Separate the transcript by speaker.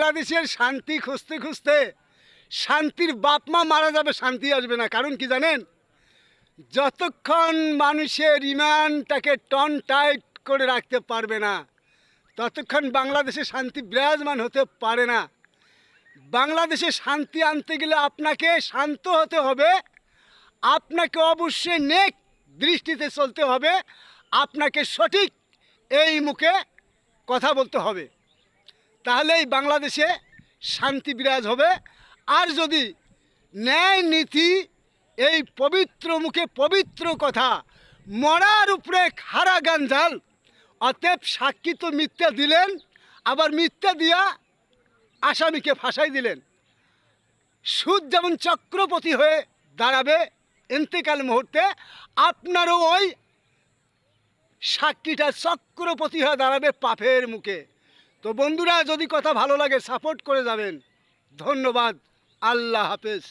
Speaker 1: বাংলাদেশের শান্তি খুঁজতে খুঁজতে শান্তির বাপ মা মারা যাবে, শান্তি আসবে না। কারণ কি জানেন? যতক্ষণ মানুষের ইমানটাকে টন টাইট করে রাখতে পারবে না, ততক্ষণ বাংলাদেশে শান্তি বিরাজমান হতে পারে না। বাংলাদেশে শান্তি আনতে গেলে আপনাকে শান্ত হতে হবে, আপনাকে অবশ্যই নেক দৃষ্টিতে চলতে হবে, আপনাকে সঠিক এই মুখে কথা বলতে হবে, তাহলেই বাংলাদেশে শান্তি বিরাজ হবে। আর যদি ন্যায় নীতি, এই পবিত্র মুখে পবিত্র কথা, মরার উপরে খাড়া গাঞ্জাল, অতএব সাক্ষী তো মিথ্যা দিলেন, আবার মিথ্যা দিয়া আসামিকে ফাঁসাই দিলেন। সুদ যেমন চক্রবর্তী হয়ে দাঁড়াবে ইন্তেকাল মুহূর্তে, আপনারও ওই সাক্ষীটা চক্রবর্তী হয়ে দাঁড়াবে পাপের মুখে। তো বন্ধুরা, যদি কথা ভালো লাগে সাপোর্ট করে যাবেন। ধন্যবাদ। আল্লাহ হাফেজ।